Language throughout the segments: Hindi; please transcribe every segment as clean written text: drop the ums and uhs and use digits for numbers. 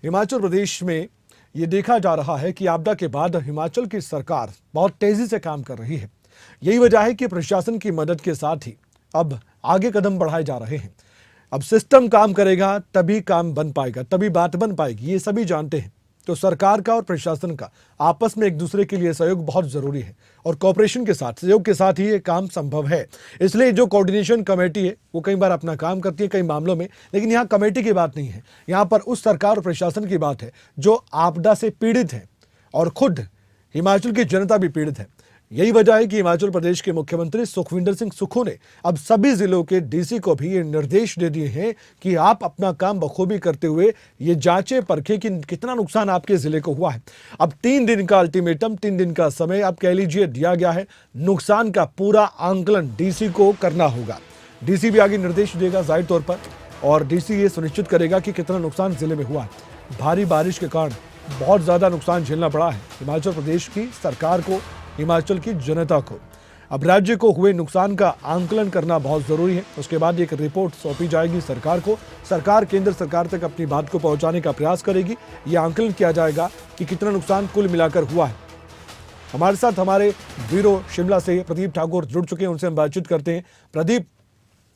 हिमाचल प्रदेश में ये देखा जा रहा है कि आपदा के बाद हिमाचल की सरकार बहुत तेजी से काम कर रही है। यही वजह है कि प्रशासन की मदद के साथ ही अब आगे कदम बढ़ाए जा रहे हैं। अब सिस्टम काम करेगा तभी काम बन पाएगा, तभी बात बन पाएगी, ये सभी जानते हैं। तो सरकार का और प्रशासन का आपस में एक दूसरे के लिए सहयोग बहुत जरूरी है और कोऑपरेशन के साथ, सहयोग के साथ ही ये काम संभव है। इसलिए जो कोऑर्डिनेशन कमेटी है वो कई बार अपना काम करती है कई मामलों में, लेकिन यहाँ कमेटी की बात नहीं है, यहाँ पर उस सरकार और प्रशासन की बात है जो आपदा से पीड़ित है और खुद हिमाचल की जनता भी पीड़ित है। यही वजह है कि हिमाचल प्रदेश के मुख्यमंत्री सुखविंदर सिंह सुक्खू ने अब सभी जिलों के डीसी को भी ये निर्देश दे दिए हैं कि आप अपना काम बखूबी करते हुए ये जांचें परखें कि कितना नुकसान आपके जिले को हुआ है। अब 3 दिन का अल्टीमेटम, 3 दिन का समय आप कह लीजिए दिया गया है। नुकसान का पूरा आंकलन डीसी को करना होगा। डीसी भी आगे निर्देश देगा जाहिर तौर पर, और डीसी ये सुनिश्चित करेगा कि कितना नुकसान जिले में हुआ है। भारी बारिश के कारण बहुत ज्यादा नुकसान झेलना पड़ा है हिमाचल प्रदेश की सरकार को, हिमाचल की जनता को। अब राज्य को हुए नुकसान का आंकलन करना बहुत जरूरी है। उसके बाद एक रिपोर्ट सौंपी जाएगी सरकार को। सरकार केंद्र सरकार तक अपनी बात को पहुंचाने का प्रयास करेगी। यह आंकलन किया जाएगा कि कितना नुकसान कुल मिलाकर हुआ है। हमारे साथ हमारे ब्यूरो शिमला से प्रदीप ठाकुर जुड़ चुके हैं, उनसे हम बातचीत करते हैं। प्रदीप,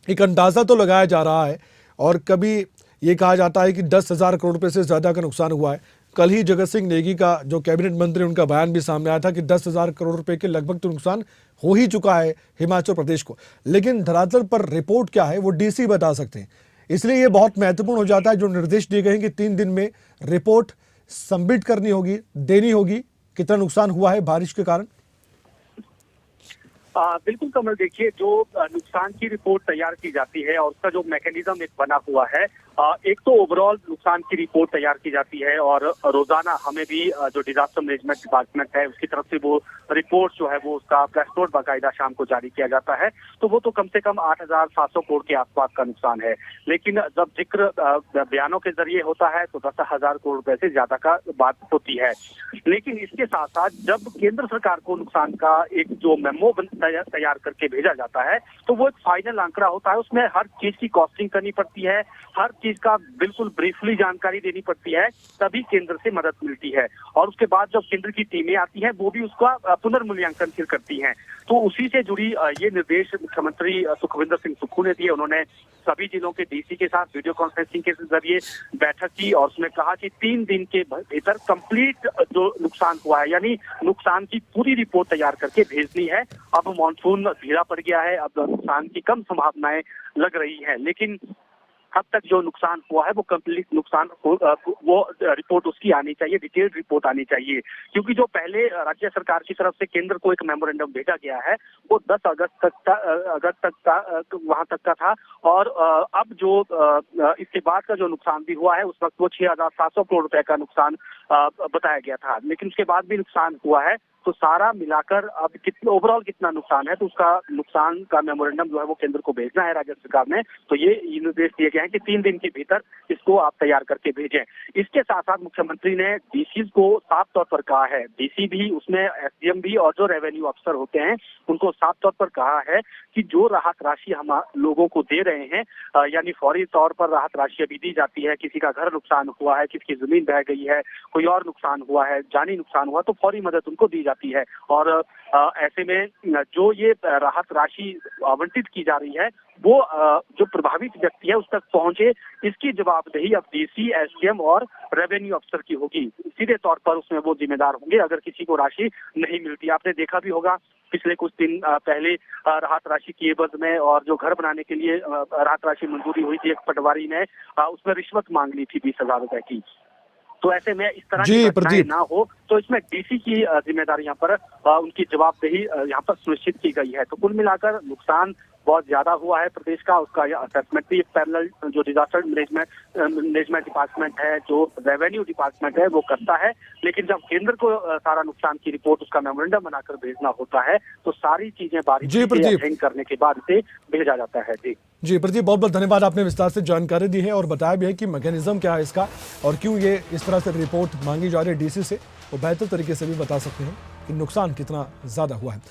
एक अंदाजा तो लगाया जा रहा है और कभी ये कहा जाता है कि 10,000 करोड़ रुपए से ज्यादा का नुकसान हुआ है। कल ही जगत सिंह नेगी का जो कैबिनेट मंत्री, उनका बयान भी सामने आया था कि 10,000 करोड़ रुपए के लगभग तो नुकसान हो ही चुका है हिमाचल प्रदेश को। लेकिन धरातल पर रिपोर्ट क्या है वो डीसी बता सकते हैं। इसलिए ये बहुत महत्वपूर्ण हो जाता है जो निर्देश दिए गए हैं कि 3 दिन में रिपोर्ट सबमिट करनी होगी, देनी होगी, कितना नुकसान हुआ है बारिश के कारण। बिल्कुल कमल, देखिए जो नुकसान की रिपोर्ट तैयार की जाती है और उसका जो मैकेनिज्म एक बना हुआ है, एक तो ओवरऑल नुकसान की रिपोर्ट तैयार की जाती है और रोजाना हमें भी जो डिजास्टर मैनेजमेंट डिपार्टमेंट है उसकी तरफ से वो रिपोर्ट जो है वो उसका प्रेस नोट बाकायदा शाम को जारी किया जाता है। तो वो तो कम से कम 8,700 करोड़ के आसपास का नुकसान है। लेकिन जब जिक्र बयानों के जरिए होता है तो 10,000 करोड़ रुपए से ज्यादा का बात होती है। लेकिन इसके साथ साथ जब केंद्र सरकार को नुकसान का एक जो मेमो तैयार करके भेजा जाता है तो वो एक फाइनल आंकड़ा होता है। उसमें हर चीज की कॉस्टिंग करनी पड़ती है, हर चीज का बिल्कुल ब्रीफली जानकारी देनी पड़ती है, तभी केंद्र से मदद मिलती है। और उसके बाद जब केंद्र की टीमें आती हैं वो भी उसका पुनर्मूल्यांकन फिर करती हैं। तो उसी से जुड़ी ये निर्देश मुख्यमंत्री सुखविंदर सिंह सुक्खू ने दिए। उन्होंने सभी जिलों के डीसी के साथ वीडियो कॉन्फ्रेंसिंग के जरिए बैठक की और उसमें कहा कि 3 दिन के भीतर कंप्लीट जो नुकसान हुआ है यानी नुकसान की पूरी रिपोर्ट तैयार करके भेजनी है। अब मॉनसून धीरा पड़ गया है, अब नुकसान की कम संभावनाएं लग रही हैं, लेकिन अब तक जो नुकसान हुआ है वो कंप्लीट नुकसान वो रिपोर्ट उसकी आनी चाहिए, डिटेल्ड रिपोर्ट आनी चाहिए। क्योंकि जो पहले राज्य सरकार की तरफ से केंद्र को एक मेमोरेंडम भेजा गया है वो 10 अगस्त तक का वहां तक का था और अब जो इसके बाद का जो नुकसान भी हुआ है उस वक्त वो 6,700 करोड़ रुपए का नुकसान बताया गया था। लेकिन उसके बाद भी नुकसान हुआ है तो सारा मिलाकर अब कितना ओवरऑल कितना नुकसान है तो उसका नुकसान का मेमोरेंडम जो है वो केंद्र को भेजना है राज्य सरकार ने। तो ये निर्देश दिए गए हैं कि 3 दिन के भीतर इसको आप तैयार करके भेजें। इसके साथ साथ मुख्यमंत्री ने डीसी को साफ तौर पर कहा है, डीसी भी उसमें एसडीएम भी और जो रेवेन्यू अफसर होते हैं उनको साफ तौर पर कहा है कि जो राहत राशि हम लोगों को दे रहे हैं यानी फौरी तौर पर राहत राशि अभी दी जाती है। किसी का घर नुकसान हुआ है, किसी की जमीन बह गई है, कोई और नुकसान हुआ है, जानी नुकसान हुआ तो फौरी मदद उनको दी जाती है। और ऐसे में जो ये राहत राशि आवंटित की जा रही है वो जो प्रभावित व्यक्ति है उस तक पहुंचे, इसकी जवाबदेही अब डीसी, एसडीएम और रेवेन्यू अफसर की होगी। सीधे तौर पर उसमें वो जिम्मेदार होंगे अगर किसी को राशि नहीं मिलती। आपने देखा भी होगा पिछले कुछ दिन पहले राहत राशि की एवज में और जो घर बनाने के लिए राहत राशि मंजूरी हुई थी, एक पटवारी ने उसमें रिश्वत मांग ली थी 20,000 रुपए की। तो ऐसे में इस तरह की घटनाएं ना हो तो इसमें डीसी की जिम्मेदारी यहाँ पर उनकी जवाबदेही यहाँ पर सुनिश्चित की गई है। तो कुल मिलाकर नुकसान बहुत ज्यादा हुआ है प्रदेश का, उसका असेसमेंट भी पैरेलल जो डिजास्टर मैनेजमेंट डिपार्टमेंट है, जो रेवेन्यू डिपार्टमेंट है वो करता है। लेकिन जब केंद्र को सारा नुकसान की रिपोर्ट उसका मेमोरेंडम बनाकर भेजना होता है तो सारी चीजें बारीकी से अध्ययन करने के बाद इसे भेजा जाता है। जी प्रदीप, बहुत बहुत धन्यवाद, आपने विस्तार से जानकारी दी है और बताया भी है कि मैकेनिज्म क्या है इसका और क्यों ये इस तरह से रिपोर्ट मांगी जा रही है डीसी से। वो बेहतर तरीके से भी बता सकते हैं कि नुकसान कितना ज्यादा हुआ है।